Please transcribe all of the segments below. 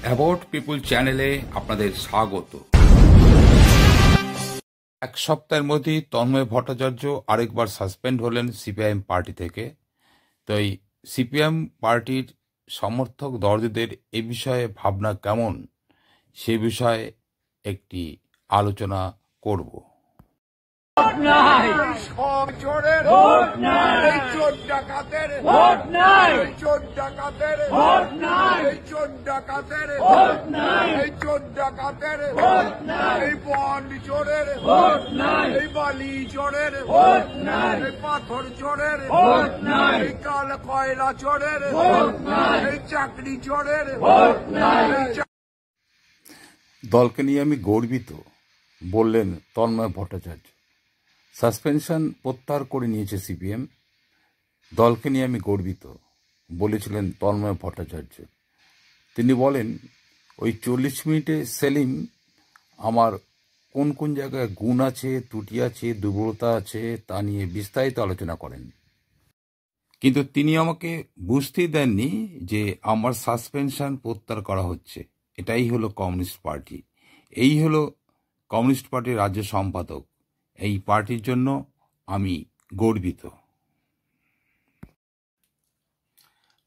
About পিপুল চ্যানেলে আপনাদের স্বাগত। এক সপ্তাহের মধ্যেই তন্ময় ভট্টাচার্য আরেকবার সাসপেন্ড হলেন সিপিআইএম পার্টি থেকে। তো এই সিপিএম পার্টির সমর্থক দর্শকদের এ বিষয়ে ভাবনা কেমন, সে বিষয়ে একটি আলোচনা করব। সব চোরের ভোট নাই, চোর ডাকাতের ভোট নাই, চোর ডাকাতের ভোট নাই, চোর ডাকাতের ভোট নাই, চোর ডাকাতের ভোট নাই, বন চোরের ভোট নাই, বালি চোরের ভোট নাই, পাথর চোরের ভোট নাই, কাল কয়লা চোরের ভোট নাই, চাকরি চোরের ভোট নাই। দলকে নিয়ে আমি গর্বিত, বললেন তন্ময় ভট্টাচার্য। সাসপেনশন প্রত্যাহার করে নিয়েছে সিপিএম। দলকে নিয়ে আমি গর্বিত, বলেছিলেন তন্ময় ভট্টাচার্য। তিনি বলেন, ওই 40 মিনিটে সেলিম আমার কোন কোন জায়গায় গুণ আছে, ত্রুটি আছে, দুর্বলতা আছে তা নিয়ে বিস্তারিত আলোচনা করেন। কিন্তু তিনি আমাকে বুঝতেই দেননি যে আমার সাসপেনশন প্রত্যাহার করা হচ্ছে। এটাই হলো কমিউনিস্ট পার্টি, এই হলো কমিউনিস্ট পার্টির রাজ্য সম্পাদক। এই পার্টির জন্য আমি গর্বিত।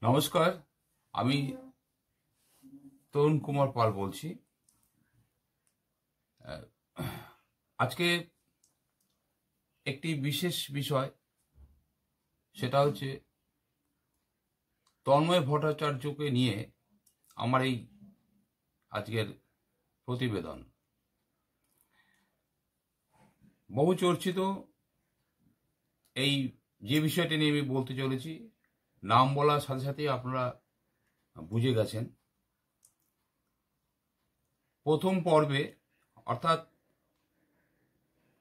নমস্কার, আমি তরুণ কুমার পাল বলছি। আজকে একটি বিশেষ বিষয়, সেটা হচ্ছে তন্ময় ভট্টাচার্যকে নিয়ে আমার এই আজকের প্রতিবেদন। বহু চর্চিত এই যে বিষয়টি নিয়ে আমি বলতে চলেছি, নাম বলার সাথে সাথে আপনারা বুঝে গেছেন। প্রথম পর্বে, অর্থাৎ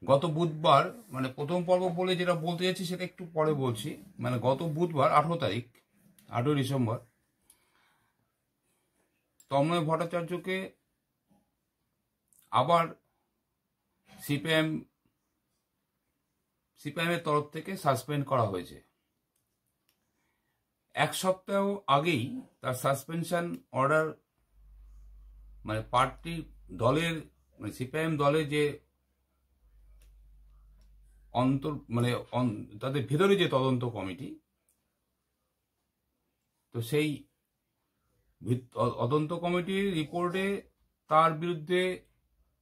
গত বুধবার, মানে প্রথম পর্ব বলে যেটা বলতে যাচ্ছি সেটা একটু পরে বলছি, মানে গত বুধবার 18 তারিখ, 8 ডিসেম্বর, তন্ময় ভট্টাচার্যকে আবার সিপিআইএমের তরফ থেকে সাসপেন্ড করা হয়েছে। এক সপ্তাহ আগেই তার সাসপেনশন অর্ডার, মানে পার্টি দলের, মানে সিপিআইএম দলের যে তাদের ভিতরে যে তদন্ত কমিটি, তো সেই তদন্ত কমিটির রিপোর্টে তার বিরুদ্ধে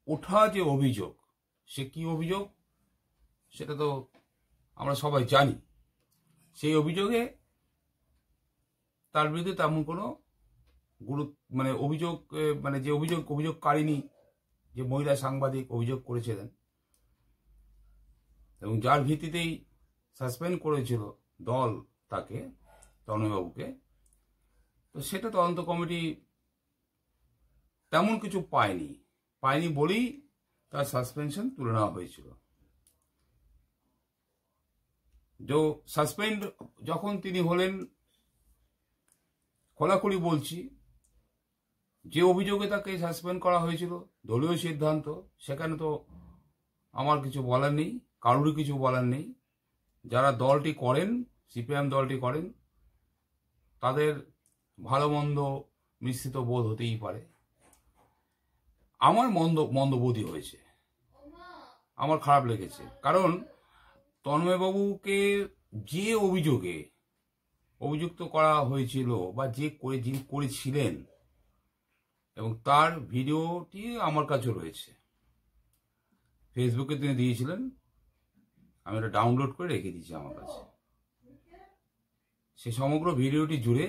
ওঠা যে অভিযোগ, সে কি অভিযোগ সেটা তো আমরা সবাই জানি। সেই অভিযোগে তার বিরুদ্ধে তেমন কোনো অভিযোগ, মানে যে অভিযোগকারিনী যে মহিলা সাংবাদিক অভিযোগ করেছিলেন এবং যার ভিত্তিতেই সাসপেন্ড করেছিল দল তাকে, তন্ময়বাবুকে, তো সেটা তদন্ত কমিটি তেমন কিছু পায়নি বলেই তার সাসপেনশন তুলে নেওয়া হয়েছিল। সাসপেন্ড যখন তিনি হলেন, খোলাখুলি বলছি, যে অভিযোগে তাকে সাসপেন্ড করা হয়েছিল, দলীয় সিদ্ধান্ত, সেখানে তো আমার কিছু বলার নেই, কারোরই কিছু বলার নেই। যারা দলটি করেন, সিপিআইএম দলটি করেন, তাদের ভালো মন্দ মিশ্রিত বোধ হতেই পারে। আমার মন্দবোধই হয়েছে, আমার খারাপ লেগেছে। কারণ তন্ময়বাবুকে যে অভিযোগে অভিযুক্ত করা হয়েছিল, বা যিনি করেছিলেন, এবং তার ভিডিওটি আমার কাছে রয়েছে, ফেসবুকে তিনি দিয়েছিলেন, আমি এটা ডাউনলোড করে রেখে দিয়েছি আমার কাছে। সে সমগ্র ভিডিওটি জুড়ে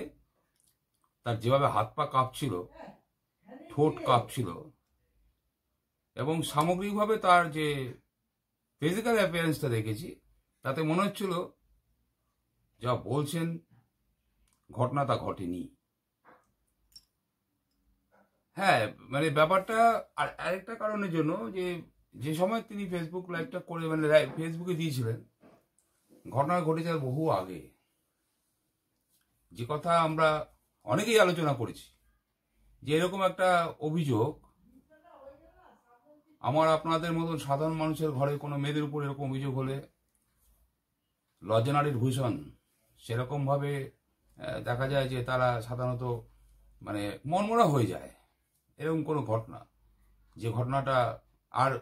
তার যেভাবে হাত পা কাঁপছিল, ঠোঁট কাঁপছিল, এবং সামগ্রিকভাবে তার যে ফিজিক্যাল অ্যাপিয়ারেন্সটা দেখেছি, তাতে মনে হচ্ছিল যা বলছেন ঘটনা তা ঘটেনি। হ্যাঁ, মানে ব্যাপারটা আরেকটা কারণের জন্য, যে সময় তিনি ফেসবুক লাইভটা করে, মানে ফেসবুকে দিয়েছিলেন, ঘটনা ঘটেছে বহু আগে। যে কথা আমরা অনেকেই আলোচনা করেছি, যে এরকম একটা অভিযোগ আমার আপনাদের মতন সাধারণ মানুষের ঘরে কোনো মেয়েদের উপর এরকম অভিযোগ হলে লজ্জানারীর ভূষণ, সেরকমভাবে দেখা যায় যে তারা সাধারণত মানে মনমরা হয়ে যায়। এরকম কোনো ঘটনা, যে ঘটনাটা আর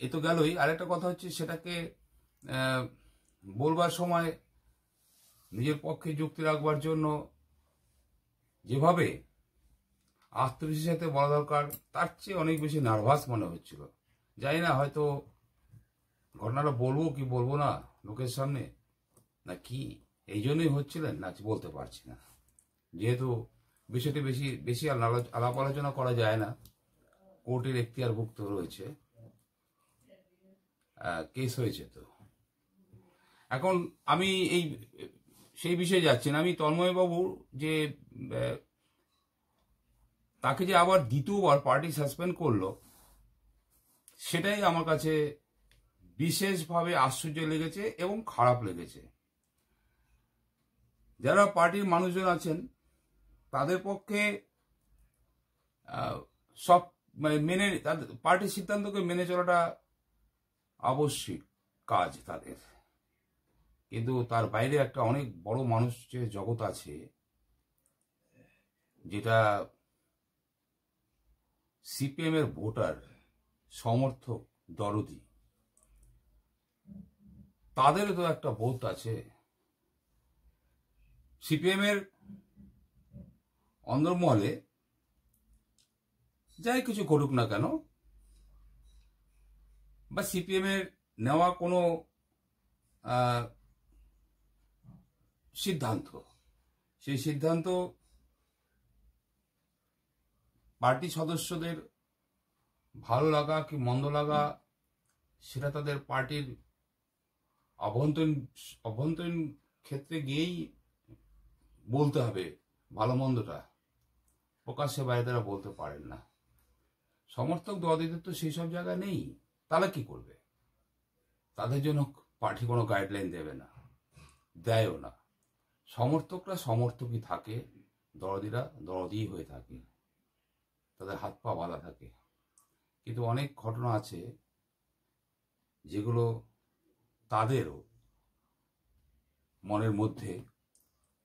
এ তো গেলই। আরেকটা কথা হচ্ছে, সেটাকে বলবার সময় নিজের পক্ষে যুক্তি রাখবার জন্য যেভাবে আত্মবিশ্বাসের সাথে বলা দরকার, তার চেয়ে অনেক বেশি নার্ভাস মনে হচ্ছিল। জানি না, হয়তো ঘটনাটা বলবো কি বলবো না লোকের সামনে, না কি এই জন্যই হচ্ছিলেন, না বলতে পারছি না। যেহেতু বিষয়টি বেশি বেশি আলাপ আলোচনা করা যায় না, কোর্টের এখতিয়ারভুক্ত রয়েছে, কেস হয়েছে। তো এখন আমি সেই বিষয়ে যাচ্ছি না। আমি তন্ময়বাবুর যে তাকে যে আবার দ্বিতীয়বার পার্টি সাসপেন্ড করলো, সেটাই আমার কাছে বিশেষভাবে আশ্চর্য লেগেছে এবং খারাপ লেগেছে। যারা পার্টির মানুষজন আছেন তাদের পক্ষে সব মেনে, পার্টির সিদ্ধান্তকে মেনে চলাটা আবশ্যিক কাজ তাদের, কিন্তু তার বাইরে একটা অনেক বড় মানুষের জগৎ আছে, যেটা সিপিএম এর ভোটার, সমর্থক, দরদি। তাদেরও তো একটা বোধ আছে। সিপিএম এর অন্দরমহলে যাই কিছু ঘটুক না কেন, বা সিপিএম এর নেওয়া কোনো সিদ্ধান্ত, সেই সিদ্ধান্ত পার্টি সদস্যদের ভালো লাগা কি মন্দ লাগা, সেটা তাদের পার্টির অভ্যন্তরীণ ক্ষেত্রে গিয়েই বলতে হবে। ভালো মন্দটা প্রকাশ্যে বাইরে তারা বলতে পারেন না। সমর্থক দলদের তো সেই সব জায়গায় নেই, তারা কি করবে? তাদের জন্য পার্টি কোনো গাইডলাইন দেবে না, দেয়ও না। সমর্থকরা সমর্থকই থাকে, দরদিরা দরদিই হয়ে থাকে, তাদের হাত পা বাঁধা থাকে। কিন্তু অনেক ঘটনা আছে যেগুলো তাদেরও মনের মধ্যে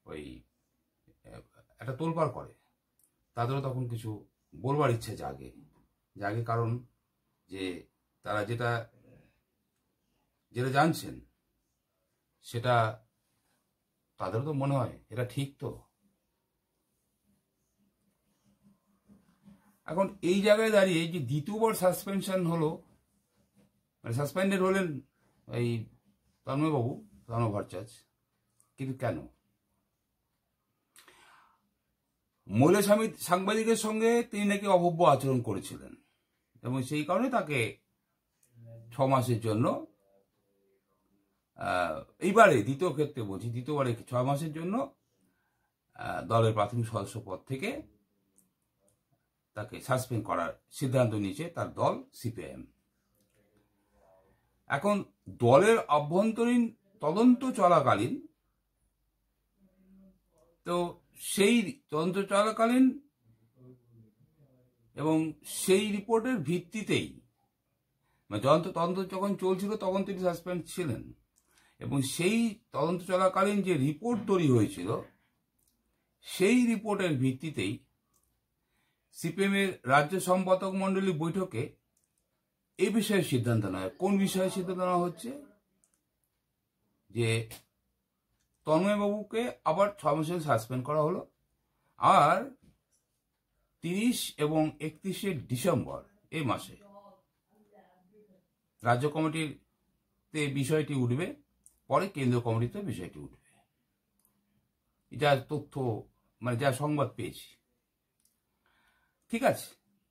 ওই একটা তোলপাড় করে, তাদেরও তখন কিছু বলবার ইচ্ছে জাগে। কারণ যে তারা যেটা জানছেন সেটা তাদেরও তো মনে হয় এটা ঠিক। তো এখন এই জায়গায় দাঁড়িয়ে যে দ্বিতীয়বার সাসপেনশন হলো, মানে সাসপেন্ডেড হলেন এই তন্ময়বাবু, তন্ময় ভট্টাচার্য, কিন্তু কেন? মহিলা সাংবাদিকের সঙ্গে তিনি নাকি অভব্য আচরণ করেছিলেন এবং সেই কারণে তাকে 6 মাসের জন্য, এইবারে দ্বিতীয় ক্ষেত্রে বলছি, দ্বিতীয়বারে 6 মাসের জন্য দলের প্রাথমিক সদস্য পদ থেকে তাকে সাসপেন্ড করার সিদ্ধান্ত নিয়েছে তার দল সিপিআইএম। এখন দলের অভ্যন্তরীণ তদন্ত চলাকালীন, তো সেই তদন্ত চলাকালীন এবং সেই রিপোর্টের ভিত্তিতেই, মানে তদন্ত যখন চলছিল তখন তিনি সাসপেন্ড ছিলেন, এবং সেই তদন্ত চলাকালীন যে রিপোর্ট তৈরি হয়েছিল সেই রিপোর্টের ভিত্তিতেই সিপিএম এর রাজ্য সম্পাদক মন্ডলী বৈঠকে এই বিষয়ে সিদ্ধান্ত নেয়। কোন বিষয়ে সিদ্ধান্ত নেওয়া হচ্ছে? যে তন্ময়বাবুকে আবার 6 মাসের সাসপেন্ড করা হলো, আর 30 এবং 31শে ডিসেম্বর এই মাসে রাজ্য কমিটিতে বিষয়টি উঠবে, পরে কেন্দ্রীয় কমিটিতে বিষয়টি উঠবে। যা তথ্য, মানে যা সংবাদ পেয়েছি। ঠিক আছে,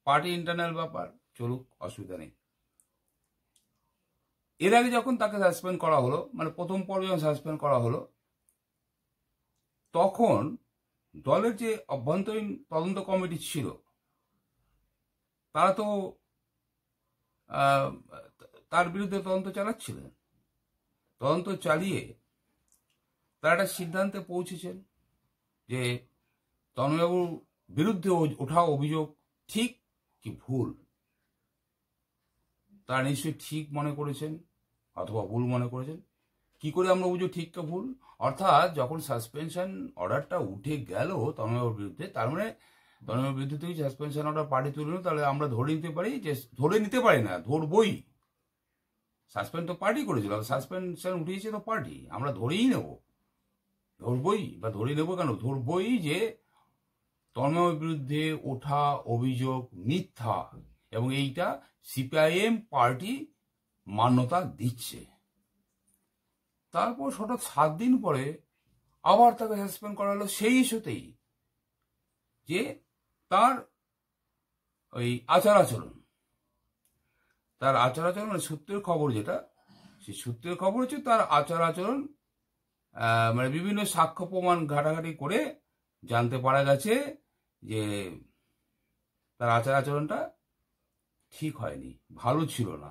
পার্টি ইন্টারনাল ব্যাপার, চলুক, অসুবিধা নেই। এর আগে যখন তাকে সাসপেন্ড করা হলো, মানে প্রথম পর্বে যখন সাসপেন্ড করা হলো, তখন দলের যে অভ্যন্তরীণ তদন্ত কমিটি ছিল তারা তো তার বিরুদ্ধে তদন্ত চালাচ্ছিলেন। তদন্ত চালিয়ে তারা একটা সিদ্ধান্তে পৌঁছেছেন যে তন্ময়বাবুর বিরুদ্ধে ওঠা অভিযোগ ঠিক কি ভুল। তারা নিশ্চয়ই ঠিক মনে করেছেন অথবা ভুল মনে করেছেন। কি করে আমরা বুঝবো ঠিক কা ভুল? অর্থাৎ যখন সাসপেনশন অর্ডারটা উঠে গেল তন্ময়বাবুর বিরুদ্ধে, তার মানে তন্ময়ের বিরুদ্ধে থেকে সাসপেনশন অর্ডার পার্টি তুলে নিল, তাহলে আমরা ধরে নিতে পারি যে, ধরে নিতে পারি না, ধরবই। সাসপেন্ড তো পার্টি করেছিল, সাসপেনশন উঠিয়েছে তো পার্টি, আমরা ধরেই নেব, ধরবই। বা ধরে নেবো কেন, ধরবই যে তন্ময়ের বিরুদ্ধে ওঠা অভিযোগ মিথ্যা, এবং এইটা সিপিআইএম পার্টি মান্যতা দিচ্ছে। তারপর হঠাৎ 7 দিন পরে আবার তাকে সাসপেন্ড করা হলো সেই ইস্যুতেই, যে তার ওই আচার আচরণ, মানে সূত্রের খবর যেটা, সেই সূত্রের খবর হচ্ছে তার আচার আচরণ, মানে বিভিন্ন সাক্ষ্য প্রমাণ ঘাটাঘাটি করে জানতে পারা গেছে যে তার আচার আচরণটা ঠিক হয়নি, ভালো ছিল না,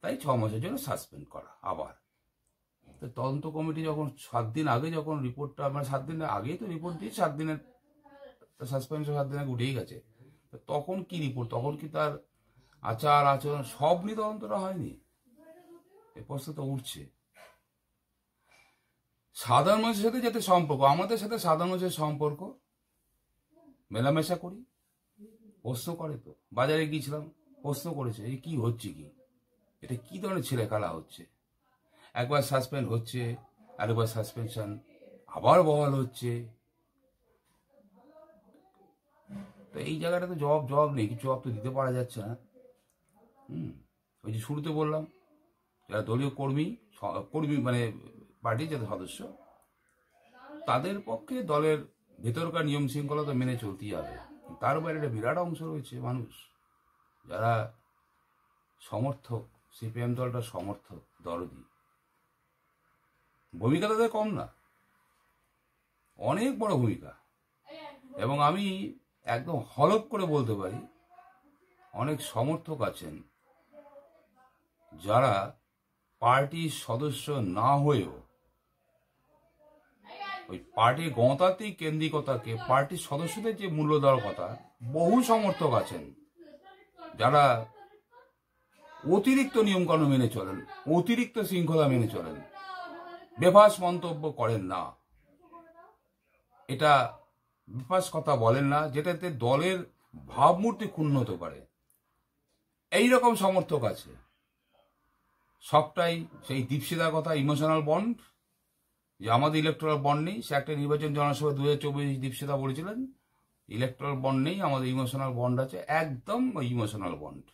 তাই 6 মাসের জন্য সাসপেন্ড করা। আবার তদন্ত কমিটি যখন 7 দিন আগে যখন রিপোর্টটা, মানে 7 দিন আগেই তো রিপোর্ট দিয়ে 7 দিনের সাসপেন্শন 7 দিন আগে উঠেই গেছে, তখন কি রিপোর্ট, তখন কি তার আচার আচরণ সব নিয়ে তদন্তটা হয়নি? এ প্রশ্ন তো উঠছে। সাধারণ মানুষের সাথে যাতে সম্পর্ক, আমাদের সাথে সাধারণ মানুষের সম্পর্ক, মেলামেশা করি, প্রশ্ন করে তো। বাজারে গিয়েছিলাম, প্রশ্ন করেছে, এই কি হচ্ছে, কি এটা কি ধরনের ছেলে খেলা হচ্ছে, একবার সাসপেন্ড হচ্ছে, আরেকবার সাসপেনশন আবার বহাল হচ্ছে। তো এই জায়গাটা তো জবাব নেই, কিছু জবাব তো দিতে পারা যাচ্ছে না। ওই যে শুরুতে বললাম, যারা দলীয় কর্মী মানে পার্টির যাদের সদস্য, তাদের পক্ষে দলের ভেতরকার নিয়ম শৃঙ্খলা তো মেনে চলতেই হবে। তার বাইরে একটা বিরাট অংশ রয়েছে মানুষ যারা সমর্থক, সিপিএম দলটা সমর্থক, দরদি, ভূমিকা তাদের কম না, অনেক বড় ভূমিকা। এবং আমি একদম হলফ করে বলতে পারি, অনেক সমর্থক আছেন যারা পার্টির সদস্য না হয়েও ওই পার্টির গণতান্ত্রিক কেন্দ্রিকতাকে, পার্টির সদস্যদের যে মূল্য দেওয়ার কথা, বহু সমর্থক আছেন যারা অতিরিক্ত নিয়মকানুন মেনে চলেন, অতিরিক্ত শৃঙ্খলা মেনে চলেন, বেফাস মন্তব্য করেন না, এটা বেফাস কথা বলেন না যেটাতে দলের ভাবমূর্তি ক্ষুণ্ণ হতে পারে। এইরকম সমর্থক আছে। সবটাই সেই দীপশিদার কথা, ইমোশনাল বন্ড, যে আমাদের ইলেকট্রাল বন্ড নেই। সে একটা নির্বাচন জনসভা 2024 দীপশিদা বলেছিলেন, ইলেকট্রাল বন্ড নেই, আমাদের ইমোশনাল বন্ড আছে। একদম ইমোশনাল বন্ড।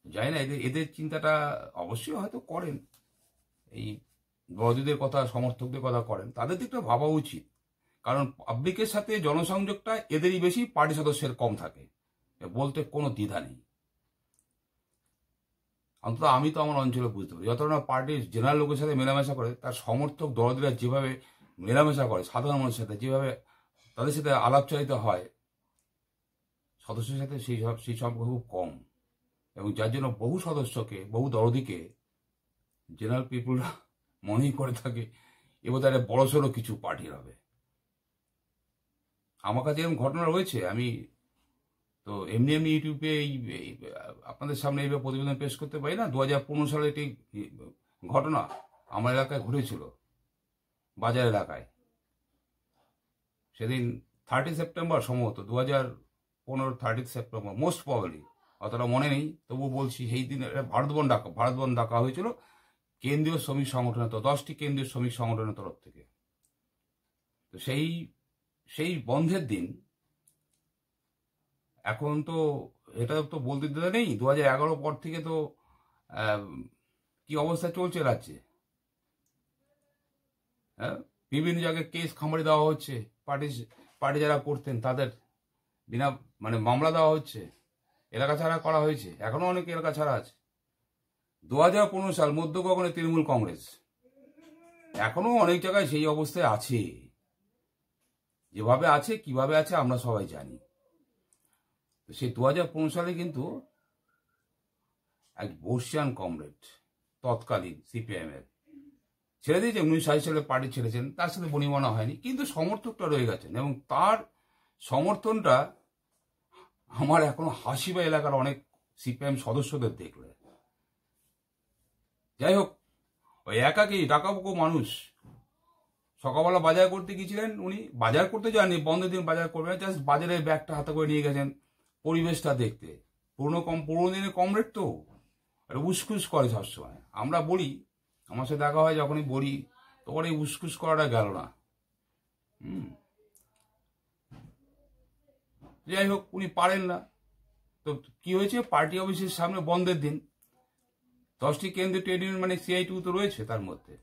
জানি না এদের চিন্তাটা অবশ্যই হয়তো করেন, এই বড়দিদের কথা, সমর্থকদের কথা করেন, তাদের দিকটা ভাবা উচিত। কারণ পাবলিকের সাথে জনসংযোগটা এদেরই বেশি, পার্টি সদস্যের কম থাকে, বলতে কোনো দ্বিধা নেই। অন্তত আমি তো আমার অঞ্চলে বুঝতে পারি, যতটা না পার্টির জেনারেল লোকের সাথে মেলামেশা করে, তার সমর্থক দলদিরা যেভাবে মেলামেশা করে সাধারণ মানুষের সাথে, যেভাবে তাদের সাথে আলাপচারিতা হয়, সদস্যের সাথে সেই সম্পর্ক খুব কম। এবং যার জন্য বহু সদস্যকে, বহু দরদিকে জেনারেল পিপুলরা মনেই করে থাকে এবার তারা বড়সড় কিছু পার্টির হবে। আমার কাছে এরকম ঘটনা রয়েছে। আমি তো এমনি ইউটিউবে আপনাদের সামনে এইভাবে প্রতিবেদন পেশ করতে পারি না। 2015 সালে একটি ঘটনা আমার এলাকায় ঘটেছিল, বাজার এলাকায়। সেদিন 30 সেপ্টেম্বর, সম্ভবত 2015 30 সেপ্টেম্বর, মোস্ট প্রবাবলি, অতটা মনে নেই, তবুও বলছি সেই দিন ভারত বন্ধ ডাকা হয়েছিল কেন্দ্রীয় শ্রমিক সংগঠনের, 10টি কেন্দ্রীয় শ্রমিক সংগঠনের তরফ থেকে। তো সেই বন্ধের দিন, এখন তো এটা তো বলতে দিতে নেই, 2011 পর থেকে তো কি অবস্থা চলছে রাজ্যে। হ্যাঁ, বিভিন্ন জায়গায় কেস খামারি দেওয়া হচ্ছে, পার্টি যারা করতেন তাদের বিনা মামলা দেওয়া হচ্ছে, এলাকা ছাড়া করা হয়েছে, এখনো অনেক এলাকা ছাড়া আছে। 2015 সাল মধ্য গগনে তৃণমূল কংগ্রেস, এখনো অনেক জায়গায় সেই অবস্থায় আছে। যেভাবে আছে, কিভাবে আছে আমরা সবাই জানি। সেই 2015 সালে কিন্তু এক বর্ষিয়ান কমরেড, তৎকালীন সিপিআইএম এর, ছেড়ে দিয়েছে। 1960 সালে পার্টি ছেড়েছেন, তার সাথে বনিবনা হয়নি, কিন্তু সমর্থকটা রয়ে গেছেন। এবং তার সমর্থনটা আমার এখনো হাসি বা এলাকার অনেক সিপিআইএম সদস্যদের দেখলে। যাই হোক, ওই একাকী ডাকাবুকো মানুষ সকালবেলা বাজার করতে গিয়েছিলেন, উনি বাজার করতে যাননি, বন্ধের দিন বাজার করবেন, জাস্ট বাজারের ব্যাগটা হাতে করে নিয়ে গেছেন পরিবেশটা দেখতে। পুরোনো দিনের কমরেড তো উসকুস করে সবসময়। আমরা বলি, আমার সাথে দেখা হয় যখনই বলি, তখন এই উসকুস করাটা গেল না। যাই হোক, উনি পারেন না। তো কি হয়েছে, পার্টি অফিসের সামনে বন্ধের দিন 10টি কেন্দ্রীয় ট্রেড ইউনিয়ন মানে CITU তো রয়েছে তার মধ্যে,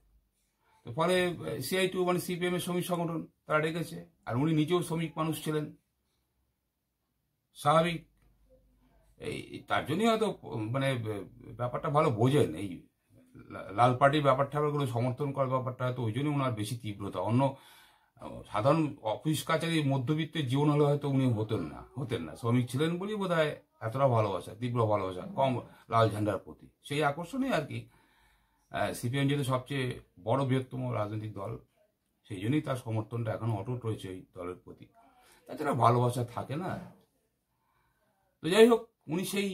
তো ফলে CITU মানে CPM এর শ্রমিক সংগঠন তারা ডেকেছে, আর উনি নিজেও শ্রমিক মানুষ ছিলেন, স্বাভাবিক। এই তার জন্যই হয়তো মানে ব্যাপারটা ভালো বোঝেন, এই লাল পার্টির ব্যাপারটা গুলো সমর্থন করার ব্যাপারটা হয়তো ওই জন্যই ওনার বেশি তীব্রতা। অন্য সাধারণ অফিস কাছারি মধ্যবিত্তের জীবন হলে হয়তো উনি হতেন না। শ্রমিক ছিলেন বলেই বোধ হয় এতটা ভালোবাসা, তীব্র ভালোবাসা, কম লাল ঝান্ডার প্রতি সেই আকর্ষণই আর কি। CPM যেহেতু সবচেয়ে বড় বৃহত্তম রাজনৈতিক দল, সেই জন্যই তার সমর্থনটা এখনো অটুট রয়েছে এই দলের প্রতি, তাছাড়া ভালোবাসা থাকে না। তো যাই হোক, উনি সেই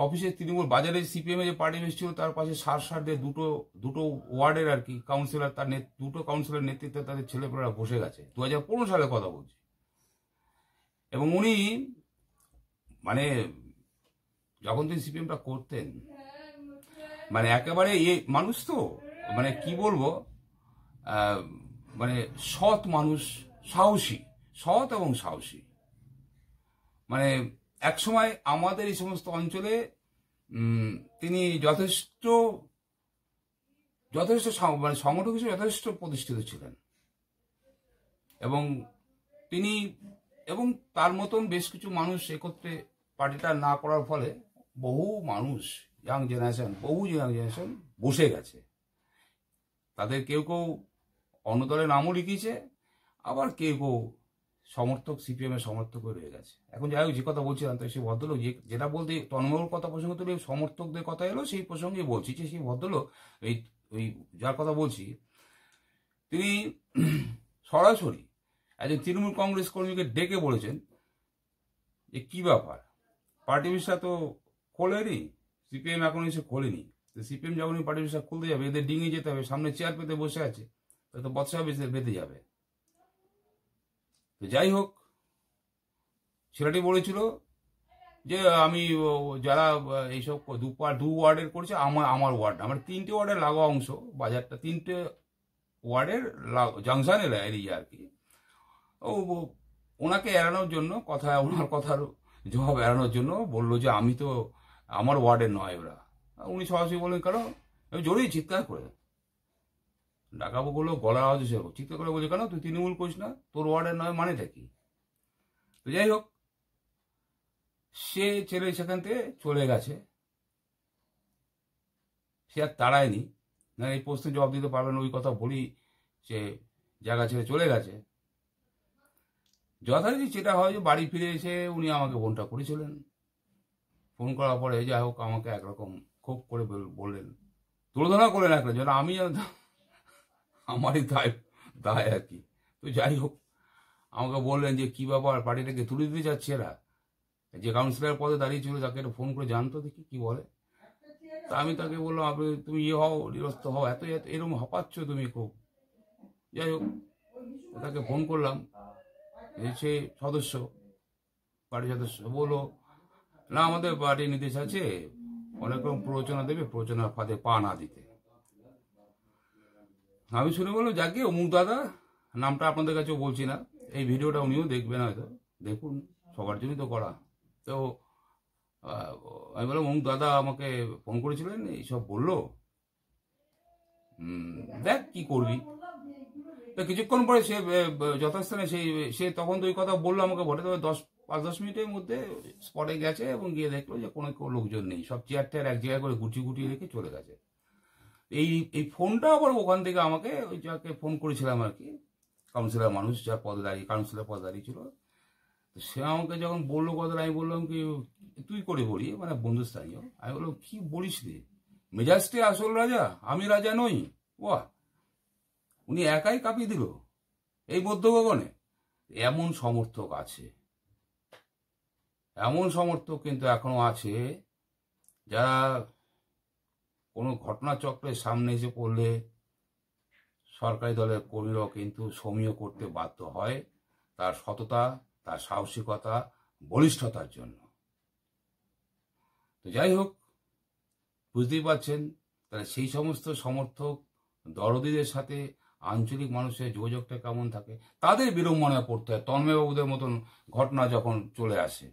অফিসে তৃণমূল বাজারে CPM এর যে পার্টি অফিস ছিল তার পাশে সার দিয়ে দুটো ওয়ার্ডের আর কি কাউন্সিলর, তার দুটো কাউন্সিলর নেতৃত্বে তাদের ছেলেপেলেরা বসে গেছে। 2015 সালে কথা বলছি। এবং উনি মানে যখন তিনি CPMটা করতেন, মানে একেবারে মানুষ তো মানে কি বলবো, মানে সৎ মানুষ, সাহসী, সৎ এবং সাহসী। মানে একসময় আমাদের এই সমস্ত অঞ্চলে তিনি যথেষ্ট মানে সংগঠক হিসেবে যথেষ্ট প্রতিষ্ঠিত ছিলেন, এবং তিনি এবং তার মতন বেশ কিছু মানুষ একত্রে পার্টিটা না করার ফলে বহু ইয়াং জেনারেশন বসে গেছে। তাদের কেউ অন্য দলের নামও লিখিয়েছে, আবার কেউ CPM এর সমর্থক হয়ে রয়ে গেছে। এখন যাই হোক, যে কথা বলছিলাম, তো সেই ভদ্রলোক যেটা বলতে তন্ময়ের কথা প্রসঙ্গে তুলে সমর্থকদের কথা এলো, সেই প্রসঙ্গে বলছি যে সেই ভদ্রলোক ওই যার কথা বলছি, তিনি সরাসরি একজন তৃণমূল কংগ্রেস কর্মীকে ডেকে বলেছেন যে কি ব্যাপার, পার্টি অফিসটা তো খোলেনি, CPM এখন এসে খোলেনি, CPM যখন পার্টি অফিসটা খুলতে যাবে এদের ডিঙে যেতে হবে, সামনে চেয়ার পেতে বসে আছে, তো বৎসা বেঁধে যাবে। তো যাই হোক, ছেলেটি বলেছিল যে আমি যারা এইসব দু ওয়ার্ডের করছে, আমার ওয়ার্ড, আমার 3টে ওয়ার্ডের লাগোয়া অংশ, বাজারটা 3টে ওয়ার্ডের জাংশন এরিয়া আর কি। ওনাকে এড়ানোর জন্য ওনার কথার জবাব এড়ানোর জন্য বললো যে আমি তো আমার ওয়ার্ডের নয় ওরা। উনি সরাসরি বললেন কেন, জোরেই চিৎকার করে ডাকাবো গুলো গলার আওয়াজ এসে চিৎকার করে বলছে কেন তুই তৃণমূল করিস না, তোর ওয়ার্ডের নয় মানেটা কি? তো যাই হোক, সে ছেলে সেখান থেকে চলে গেছে, সে আর তাড়ায়নি, না এই প্রশ্নের জবাব দিতে পারবেন ওই কথা বলি, সে জায়গা ছেড়ে চলে গেছে। যথারীতি যেটা হয় যে বাড়ি ফিরে এসে উনি আমাকে ফোনটা করেছিলেন, ফোন করার পরে যাই হোক আমাকে একরকম খুব করে বললেন, তুলনা করলেন একটা যেন আমি আমারই দায় আর কি। তো যাই হোক, আমাকে বললেন যে কি ব্যাপার, পার্টিটাকে তুলে দিতে যাচ্ছে এরা, যে কাউন্সিলর পদে দাঁড়িয়ে ছিল তাকে একটু ফোন করে জানতো দেখি কি বলে। তা আমি তাকে বললাম তুমি হও, নিরস্ত হও, এত এরকম হাঁপাচ্ছ তুমি খুব। যাই হোক, তাকে ফোন করলাম, সে পার্টি সদস্য বললো না আমাদের পার্টি নির্দেশ আছে অনেক রকম প্ররোচনা দেবে, প্ররোচনার ফাঁদে পা না দিতে। আমি শুনে বললাম যাকে অমুক দাদা, নামটা আপনাদের কাছেও বলছি না, এই ভিডিওটা উনিও দেখবেন হয়তো, দেখুন, সবার জন্যই তো করা। তো আমি বললাম অমুক দাদা আমাকে ফোন করেছিলেন, এইসব বললো, দেখ কি করবি। তো কিছুক্ষণ পরে সে যথাস্থানে সে তখন তো ওই কথা বললো আমাকে, বলে তবে 5-10 মিনিটের মধ্যে স্পটে গেছে এবং গিয়ে দেখলো যে কোনো লোকজন নেই, সব চেয়ার টেয়ার এক জায়গায় করে গুটিয়ে রেখে চলে গেছে। এই ফোনটা আবার ওখান থেকে আমাকে ওই যাকে ফোন করেছিলাম আর কি, কাউন্সিলর মানুষ যার পদে দাঁড়িয়ে, কাউন্সিলর পদে দাঁড়িয়ে ছিল, সে আমাকে যখন বললো কথা, আমি বললাম কি তুই করে বলি, মানে বন্ধুস্থানীয়, আমি বললাম কি বলিস রে, মেজাজটি আসল রাজা, আমি রাজা নই। বাহ, উনি একাই কাঁপিয়ে দিল এই মধ্য গগনে। এমন সমর্থক আছে, এমন সমর্থক কিন্তু এখনো আছে, যারা কোনো ঘটনাচক্রের সামনে এসে পড়লে সরকারি দলের কর্মীরাও কিন্তু সমীহ করতে বাধ্য হয় তার সততা, তার সাহসিকতা, বলিষ্ঠতার জন্য। তো যাই হোক, বুঝতেই পারছেন, তাহলে সেই সমস্ত সমর্থক দরদিদের সাথে আঞ্চলিক মানুষের যোগাযোগটা কেমন থাকে, তাদের বিড়ম্বনায় পড়তে হয় তন্ময়বাবুদের মতন ঘটনা যখন চলে আসে।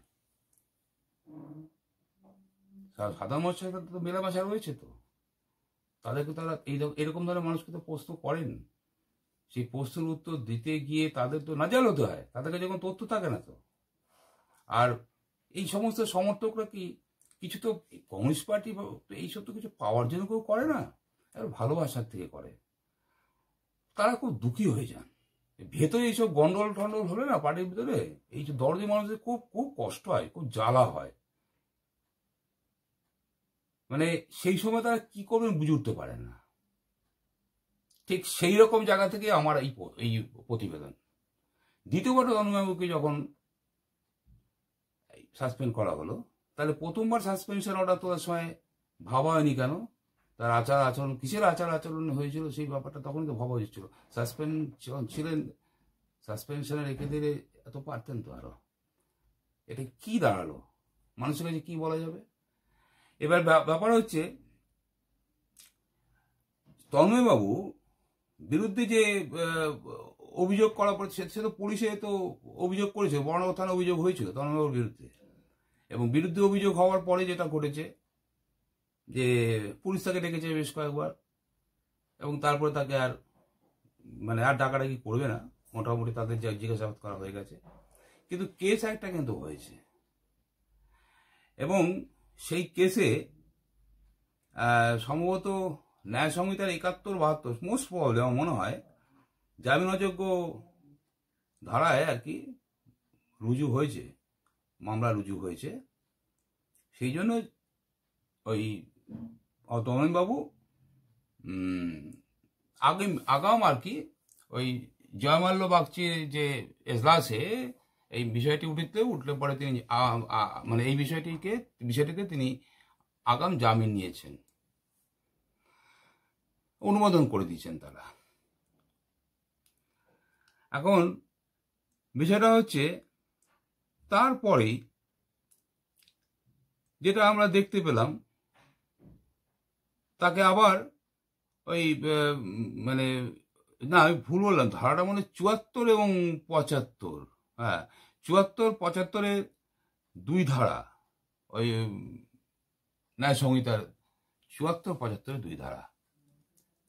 সাধারণ মানুষের সাথে তো মেলামেশা রয়েছে, তো তাদেরকে তারা এরকম ধরনের মানুষকে তো প্রশ্ন করেন, সেই প্রশ্নের উত্তর দিতে গিয়ে তাদের তো নাজাল হতে হয়, তাদের কাছে যখন তথ্য থাকে না। তো আর এই সমস্ত সমর্থকরা কি কিছু তো কমিউনিস্ট পার্টি এইসব তো কিছু পাওয়ার জন্য কেউ করে না, আর ভালোবাসার থেকে করে। তারা খুব দুঃখী হয়ে যান ভেতরে, এইসব গন্ডল টন্ডল হলে না পার্টির ভিতরে, এই যে দরদি মানুষদের খুব খুব কষ্ট হয়, খুব জ্বালা হয়। মানে সেই সময় তারা কি করবেন বুঝে উঠতে পারেন না। ঠিক সেই রকম জায়গা থেকে আমার এই প্রতিবেদন। দ্বিতীয়বার তন্ময়বাবুকে যখন সাসপেন্ড করা হলো, তাহলে প্রথমবার সাসপেনশন অর্ডার তোলার সময় ভাবা হয়নি কেন? তার আচার আচরণ, কিসের আচার আচরণ হয়েছিল সেই ব্যাপারটা তখনই তো ভাবা হয়েছিল। সাসপেন্ড যখন ছিলেন, সাসপেনশনে রেখে দিলে এত পারতেন তো আরো। এটা কি দাঁড়ালো, মানুষের কাছে কি বলা যাবে? এবার ব্যাপার হচ্ছে, তন্ময়বাবু বিরুদ্ধে যে অভিযোগ করা পড়ছে, সে তো পুলিশে তো অভিযোগ করেছে, বর্ণনগর থানায় অভিযোগ হয়েছিল তন্ময়বাবুর বিরুদ্ধে। এবং বিরুদ্ধে অভিযোগ হওয়ার পরে যেটা ঘটেছে, যে পুলিশ তাকে ডেকেছে বেশ কয়েকবার, এবং তারপরে তাকে আর আর ডাকাডাকি করবে না, মোটামুটি তাদের জিজ্ঞাসাবাদ করা হয়ে গেছে। কিন্তু কেস একটা কিন্তু হয়েছে, এবং সেই কেসে সম্ভবত ন্যায় সংহিতার 71-72 মোস্ট প্রবলেম আমার মনে হয় জামিন অযোগ্য ধারায় আর কি রুজু হয়েছে, মামলা রুজু হয়েছে। সেই জন্য ওই তন্ময়বাবু আগাম আর কি ওই জয়মাল্য বাগচির যে এজলাসে এই বিষয়টি উঠলে পরে তিনি এই বিষয়টিকে তিনি আগাম জামিন নিয়েছেন, অনুমোদন করে দিয়েছেন তারা। এখন বিষয়টা হচ্ছে, তারপরেই যেটা আমরা দেখতে পেলাম, তাকে আবার ওই না আমি ভুল বললাম, ধারাটা 74 এবং 75, হ্যাঁ 74-75-এর দুই ধারা, ওই ন্যায় সংহিতার 74-75-এর দুই ধারা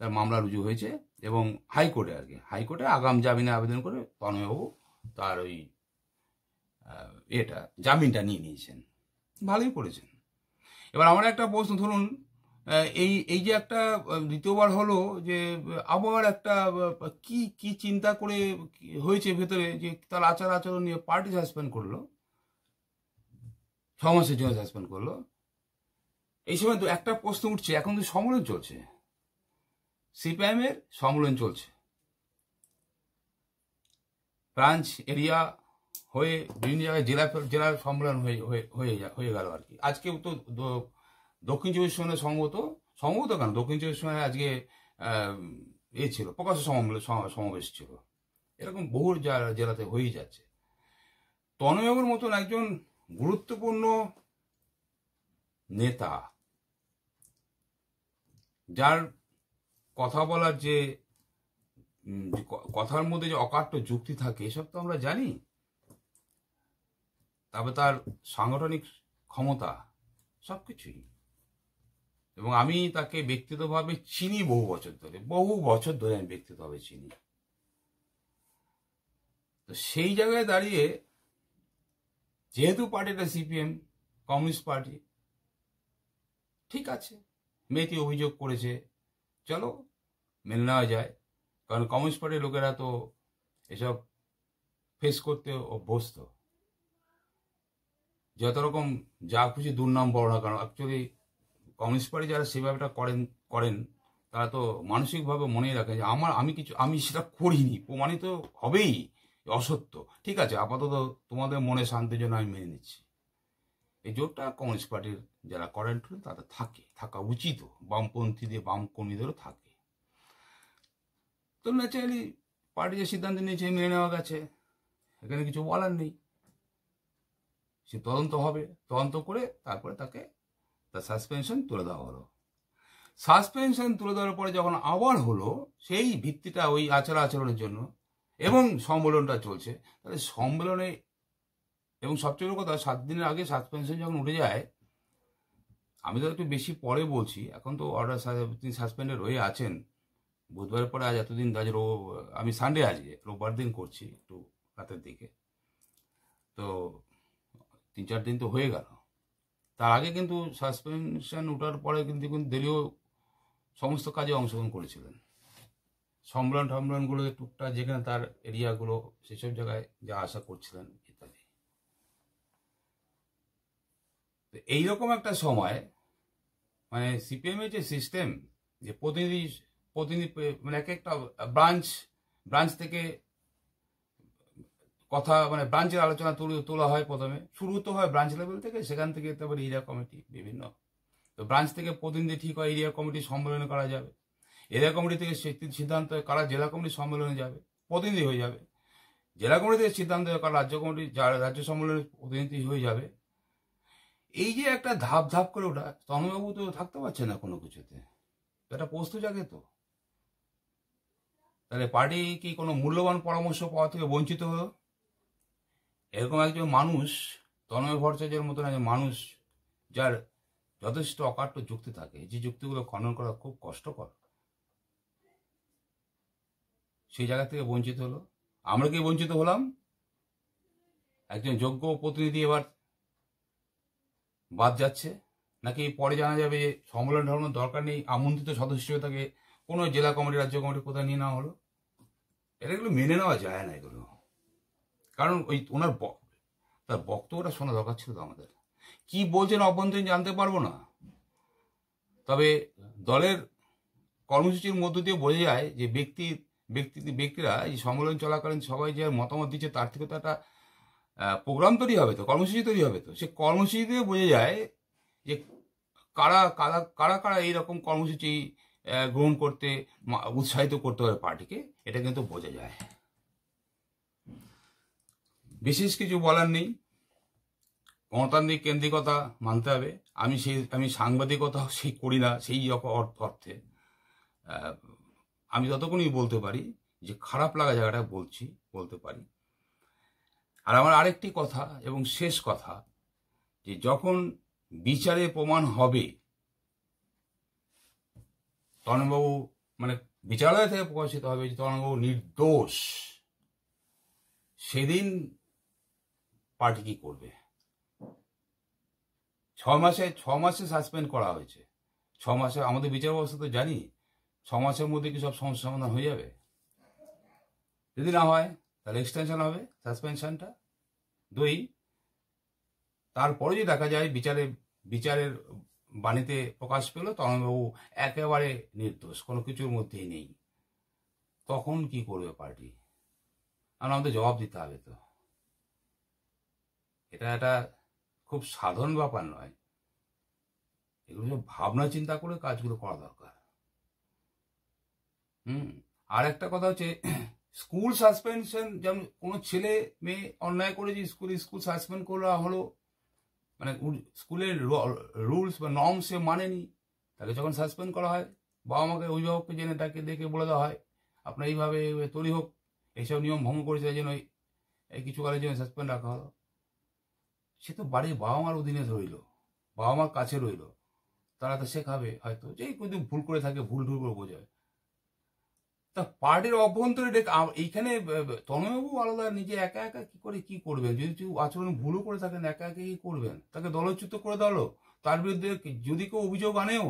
তার মামলা রুজু হয়েছে। এবং হাইকোর্টে আর কি, হাইকোর্টে আগাম জামিনে আবেদন করে তন্ময়বাবু তার ওই জামিনটা নিয়ে নিয়েছেন, ভালোই করেছেন। এবার আমার একটা প্রশ্ন, ধরুন এই যে একটা দ্বিতীয়বার হলো, যে আবার একটা কি চিন্তা করে হয়েছে ভেতরে, যে তার আচার আচরণ নিয়ে পার্টি সাসপেন্ড করলো, 6 মাসের জন্য সাসপেন্ড করলো। এই সময় তো একটা প্রশ্ন উঠছে, এখন তো সম্মেলন চলছে, সিপিআইএম এর সম্মেলন চলছে, ব্রাঞ্চ এরিয়া হয়ে বিভিন্ন জায়গায় জেলার সম্মেলন হয়ে গেল আর কি। আজকে তো দক্ষিণ 24 পরগনায় সম্ভবত কেন দক্ষিণ 24 পরগনায় আজকে ছিল প্রকাশ্য সমাবেশ ছিল। এরকম বহু জেলাতে হয়েই যাচ্ছে। তন্ময়বাবুর মতন একজন গুরুত্বপূর্ণ নেতা, যার কথা বলার যে কথার মধ্যে যে অকাট্য যুক্তি থাকে, এসব তো আমরা জানি। তবে তার সাংগঠনিক ক্ষমতা সবকিছুই, এবং আমি তাকে ব্যক্তিগতভাবে চিনি বহু বছর ধরে আমি ব্যক্তিগতভাবে চিনি। তো সেই জায়গায় দাঁড়িয়ে, যেহেতু পার্টিটা সিপিএম কমিউনিস্ট পার্টি, ঠিক আছে মেয়েটি অভিযোগ করেছে, চলো মেনে নেওয়া যায়, কারণ কমিউনিস্ট পার্টির লোকেরা তো এসব ফেস করতে অভ্যস্ত। যত রকম যা খুশি দুর্নাম বড় না কারণ, অ্যাকচুয়ালি কমিউনিস্ট পার্টি যারা সেভাবেটা করেন তারা তো মানসিকভাবে মনেই রাখে যে আমি সেটা করিনি, প্রমাণিত হবেই অসত্য। ঠিক আছে, আপাতত তোমাদের মনে শান্তির জন্য আমি মেনে নিচ্ছি। এই জোরটা কমিউনিস্ট পার্টির যারা করেন তাদের থাকা উচিত, বামপন্থীদের বাম কর্মীদেরও থাকে। তো ন্যাচারালি পার্টি যে সিদ্ধান্ত নিয়েছে মেনে নেওয়া গেছে, এখানে কিছু বলার নেই। সে তদন্ত হবে, তদন্ত করে তারপরে তাকে তার সাসপেনশন তুলে দেওয়া হলো। সাসপেনশন তুলে দেওয়ার পরে যখন আবার হলো, সেই ভিত্তিটা ওই আচরণের জন্য, এবং সম্মেলনটা চলছে, তাহলে সম্মেলনে, এবং সবচেয়ে বড় কথা 7 দিনের আগে সাসপেনশন যখন উঠে যায়, আমি তো একটু বেশি পরে বলছি, এখন তো তিনি সাসপেন্ডেড হয়ে আছেন বুধবারের পরে। আজ এতদিন, আজ আমি সানডে, আজকে রোববার দিন করছি একটু রাতের দিকে, তো 3-4 দিন তো হয়ে গেল। তার আগে কিন্তু সাসপেনশন ওঠার পরে কিন্তু দলীয় সমস্ত কাজে অংশগ্রহণ করেছিলেন। সম্মেলনগুলো টুকটাক যেখানে তার এরিয়াগুলো, সেসব জায়গায় যা আশা করছিলেন ইত্যাদি। তো এইরকম একটা সময়, মানে সিপিএম এর যে সিস্টেম, যে প্রতিনিধি মানে এক একটা ব্রাঞ্চ থেকে কথা, মানে ব্রাঞ্চের আলোচনা তোলা হয়। প্রথমে শুরু তো হয় ব্রাঞ্চ লেভেল থেকে, সেখান থেকে তারপরে এরিয়া কমিটি বিভিন্ন, তো ব্রাঞ্চ থেকে প্রতিনিধি ঠিক হয় এরিয়া কমিটি সম্মেলনে করা যাবে, এরিয়া কমিটি থেকে সিদ্ধান্ত হয় কারা জেলা কমিটি সম্মেলনে যাবে, প্রতিনিধি হয়ে যাবে, জেলা কমিটি থেকে সিদ্ধান্ত হয় কারা রাজ্য সম্মেলনের প্রতিনিধি হয়ে যাবে। এই যে একটা ধাপ ধাপ করে ওঠা, তন্ময়বাবু তো থাকতে পারছে না কোনো কিছুতে, এটা পোস্ত জাগে। তো তাহলে পার্টি কি কোনো মূল্যবান পরামর্শ পাওয়া থেকে বঞ্চিত হলো? এরকম একজন মানুষ, তন্ময় ভট্টাচার্যের মতন একজন মানুষ, যার যথেষ্ট অকাট্য যুক্তি থাকে, যে যুক্তিগুলো খনন করা খুব কষ্টকর, সেই জায়গা থেকে বঞ্চিত হলো। আমরা কি বঞ্চিত হলাম? একজন যোগ্য প্রতিনিধি এবার বাদ যাচ্ছে, নাকি পরে জানা যাবে যে সম্মেলন ধর্মের দরকার নেই, আমন্ত্রিত সদস্য হয়ে তাকে কোনো জেলা কমিটি, রাজ্য কমিটি কোথায় নিয়ে নেওয়া হলো? এগুলো মেনে নেওয়া যায় না এগুলো। কারণ ওই ওনার তার বক্তব্যটা শোনা দরকার ছিল তো আমাদের। কি বলছেন অভ্যন্তরীণ জানতে পারবো না, তবে দলের কর্মসূচির মধ্য দিয়ে বোঝা যায় যে ব্যক্তিরা এই সম্মেলন চলাকালীন সবাই যে মতামত দিচ্ছে, তার থেকে তো একটা প্রোগ্রাম তৈরি হবে, তো কর্মসূচি তৈরি হবে। তো সে কর্মসূচি দিয়ে বোঝা যায় যে কারা কারা কারা কারা এইরকম কর্মসূচি গ্রহণ করতে উৎসাহিত করতে হবে পার্টিকে, এটা কিন্তু বোঝা যায়। বিশেষ কিছু বলার নেই, গণতান্ত্রিক কেন্দ্রিকতা মানতে হবে। আমি সাংবাদিকতা সেই করি না সেই অর্থে, আমি ততক্ষণই বলতে পারি যে খারাপ লাগা জায়গাটা বলতে পারি। আর আমার আরেকটি কথা এবং শেষ কথা, যে যখন বিচারে প্রমাণ হবে, তন্ময়বাবু, মানে বিচারালয় থেকে প্রকাশিত হবে যে তন্ময়বাবু নির্দোষ, সেদিন পার্টি কি করবে? 6 মাসে সাসপেন্ড করা হয়েছে। 6 মাসে আমাদের বিচার ব্যবস্থা তো জানি, 6 মাসের মধ্যে কি সব সমস্যার সমাধান হয়ে যাবে? যদি না হয় তাহলে এক্সটেনশন হবে সাসপেনশনটা 2। তারপরে যদি দেখা যায় বিচারের বাণীতে প্রকাশ পেল তন্ময়বাবু একেবারে নির্দোষ, কোনো কিছুর মধ্যেই নেই, তখন কি করবে পার্টি? আর আমাদের জবাব দিতে হবে। তো এটা একটা খুব সাধারণ ব্যাপার নয়, এগুলো সব ভাবনা চিন্তা করে কাজগুলো করা দরকার। আর একটা কথা হচ্ছে, স্কুল সাসপেনশন, যেমন কোনো ছেলে মেয়ে অন্যায় করে যে স্কুল সাসপেন্ড করা হলো, মানে স্কুলের রুলস বা নর্মস সে মানেনি, তাকে যখন সাসপেন্ড করা হয়, বাবা মাকে অভিভাবককে জেনে তাকে দেখে বলে দেওয়া হয় আপনার এইভাবে তৈরি হোক, এইসব নিয়ম ভঙ্গ করেছে, যেন এই কিছু কালের জন্য সাসপেন্ড রাখা হলো। সে তো বাড়ির বাবা মার অধীনে রইল, বাবা মার কাছে রইল, তারা তো শেখাবে হয়তো, যে যদি ভুল করে থাকে ভুল করে বোঝাবে। তা পার্টির অভ্যন্তরে এইখানে তন্ময়বাবু আলাদা নিজে একা একা কি করবেন? যদি আচরণ ভুলও করে থাকেন, একা একা কি করবেন? তাকে দলচ্যুত করে দিলো, তার বিরুদ্ধে যদি কেউ অভিযোগ আনেও,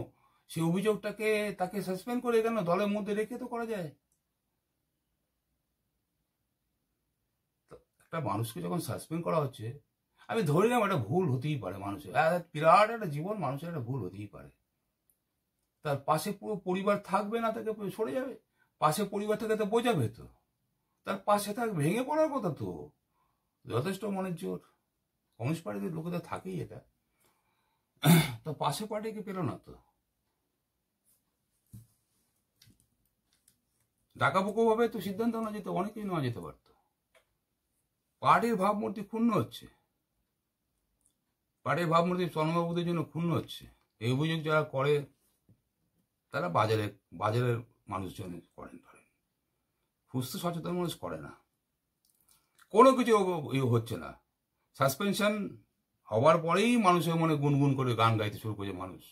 সেই অভিযোগটাকে তাকে সাসপেন্ড করে কেন দলের মধ্যে রেখে তো করা যায়। একটা মানুষকে যখন সাসপেন্ড করা হচ্ছে, আমি ধরে নিলাম একটা ভুল হতেই পারে, মানুষের বিরাট একটা জীবন, মানুষের একটা ভুল হতেই পারে। তার পাশে পুরো পরিবার থাকবে না, তাকে সরে যাবে, পাশে পরিবার থেকে তো বোঝাবে, তো তার পাশে থাকবে, ভেঙে পড়ার কথা তো যথেষ্ট মনের জোর, কমিউনিস্ট পার্টির লোকেদের থাকেই এটা, তো পাশে পার্টিকে পেল না, তো ডাকাপোকোভাবে তো সিদ্ধান্ত না যেতে, অনেকেই নেওয়া যেতে পারত। পার্টির ভাবমূর্তি ক্ষুণ্ণ হচ্ছে, পার্টির ভাবমূর্তি তন্ময়বাবুদের জন্য ক্ষুণ্ণ হচ্ছে। এই অভিযোগ যারা করে তারা বাজারের মানুষজন করেন, সুস্থ সচেতন মানুষ করে না। কোনো কিছু হচ্ছে না। সাসপেনশন হওয়ার পরেই মানুষের মনে গুনগুন করে গান গাইতে শুরু করেছে মানুষ,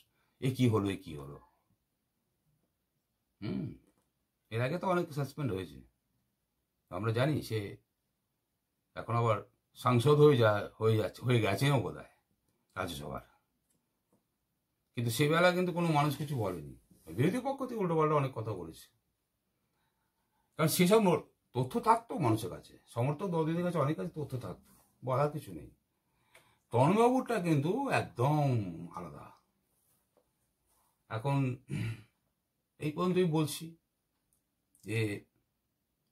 এ কি হলো, এ কি হলো। এর আগে তো অনেক সাসপেন্ড হয়েছে, আমরা জানি। সে এখন আবার সাংসদ হয়ে গেছেনও বোধহয় রাজ্যসভার। কিন্তু সে বেলা কিন্তু কোনো মানুষ কিছু বলেনি। বিরোধী পক্ষ থেকে উল্টোপাল্টা অনেক কথা বলেছে, কারণ সেসব তথ্য থাকতো মানুষের কাছে, সমর্থক দলদের কাছে অনেক কাছে তথ্য থাকতো, বলার কিছু নেই। তন্ময়বাবুরটা কিন্তু একদম আলাদা। এখন এই পর্যন্তই বলছি, যে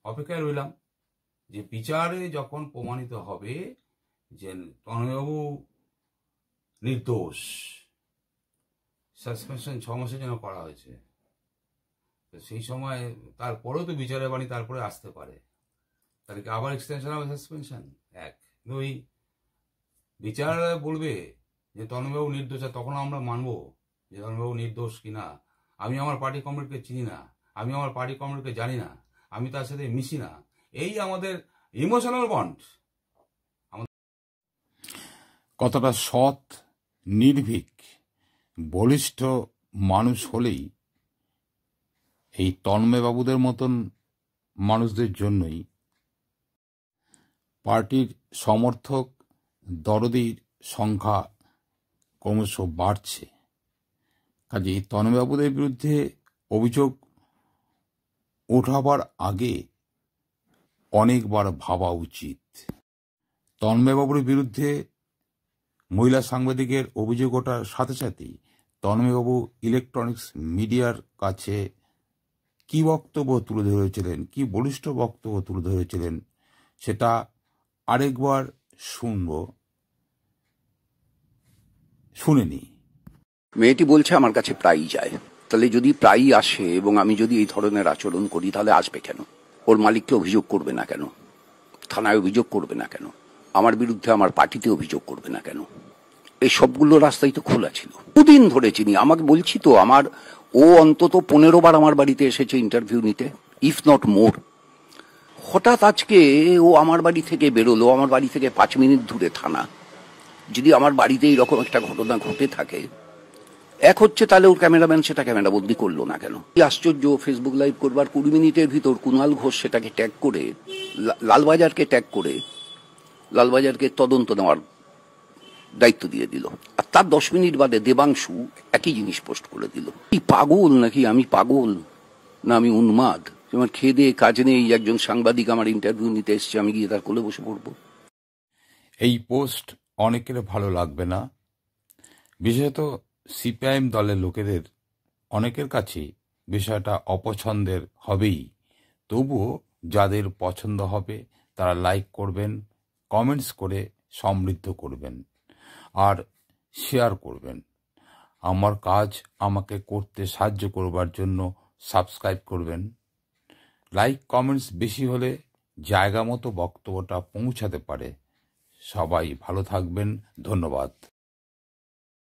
অপেক্ষায় রইলাম যে বিচারে যখন প্রমাণিত হবে যে তন্ময়বাবু নির্দোষ, সাসপেনশন 6 মাসের জন্য করা হয়েছে, তো সেই সময় তারপরেও তো বিচারের বাণী তারপরে আসতে পারে, তাহলে কি আবার এক্সটেনশন হবে সাসপেনশন? 1, 2 বিচার বলবে যে তন্ময়বাবু নির্দোষ, তখন আমরা মানবো যে তন্ময়বাবু নির্দোষ কিনা। আমি আমার পার্টি কমরেডকে চিনি না, আমি আমার পার্টি কমরেডকে জানি না, আমি তার সাথে মিশি না, এই আমাদের ইমোশনাল বন্ড। কতটা সৎ, নির্ভীক, বলিষ্ঠ মানুষ হলেই এই তন্ময়বাবুদের মতন মানুষদের জন্যই পার্টির সমর্থক দরদির সংখ্যা ক্রমশ বাড়ছে। কাজে তন্ময়বাবুদের বিরুদ্ধে অভিযোগ ওঠাবার আগে অনেকবার ভাবা উচিত। তন্ময়বাবুর বিরুদ্ধে মহিলা সাংবাদিকের অভিযোগ ওঠার সাথে সাথেই তন্ময়বাবু ইলেকট্রনিক্স মিডিয়ার কাছে কি বক্তব্য তুলে ধরেছিলেন, কি বলিষ্ঠ বক্তব্য তুলে ধরেছিলেন, সেটা আরেকবার শুনে নি। মেয়েটি বলছে আমার কাছে প্রায়ই যায়, তাহলে যদি প্রায়ই আসে এবং আমি যদি এই ধরনের আচরণ করি তাহলে আসবে কেন? ওর মালিককে অভিযোগ করবে না কেন? থানায় অভিযোগ করবে না কেন? আমার বিরুদ্ধে আমার পার্টিতে অভিযোগ করবে না কেন? এই সবগুলো রাস্তাই তো খোলা ছিল। দুদিন ধরে চিনি, আমাকে বলছি তো, ও অন্তত 15 বার আমার বাড়িতে এসেছে ইন্টারভিউ নিতে, ইফ নট মোর। হঠাৎ আজকে ও আমার বাড়ি থেকে বেরোলো, আমার বাড়ি থেকে 5 মিনিট দূরে থানা। যদি আমার বাড়িতে এইরকম একটা ঘটনা ঘটে থাকে, এক হচ্ছে তাহলে ওর ক্যামেরাম্যান সেটা ক্যামেরাবন্দি করলো না কেন? কি আশ্চর্য, ফেসবুক লাইভ করবার 20 মিনিটের ভিতর কুণাল ঘোষ সেটাকে ট্যাগ করে, লালবাজারকে ট্যাগ করে লালবাজারকে তদন্ত নেওয়ার দায়িত্ব দিয়ে দিল। আর তার 10 মিনিট বাদে দেবাংশু একই জিনিস পোস্ট করে দিল। কি পাগল নাকি? আমি পাগল না আমি উন্মাদ? আমার খেয়ে দিয়ে কাজ নেই, একজন সাংবাদিক আমার ইন্টারভিউ নিতে এসছে, আমি গিয়ে তার কোলে বসে পড়বো? এই পোস্ট অনেকের ভালো লাগবে না, বিশেষত সিপিআইএম দলের লোকেদের অনেকের কাছে বিষয়টা অপছন্দের হবেই। তবুও যাদের পছন্দ হবে তারা লাইক করবেন, কমেন্টস করে সমৃদ্ধ করবেন আর শেয়ার করবেন। আমার কাজ আমাকে করতে সাহায্য করবার জন্য সাবস্ক্রাইব করবেন। লাইক কমেন্টস বেশি হলে জায়গা মতো বক্তব্যটা পৌঁছাতে পারে। সবাই ভালো থাকবেন, ধন্যবাদ।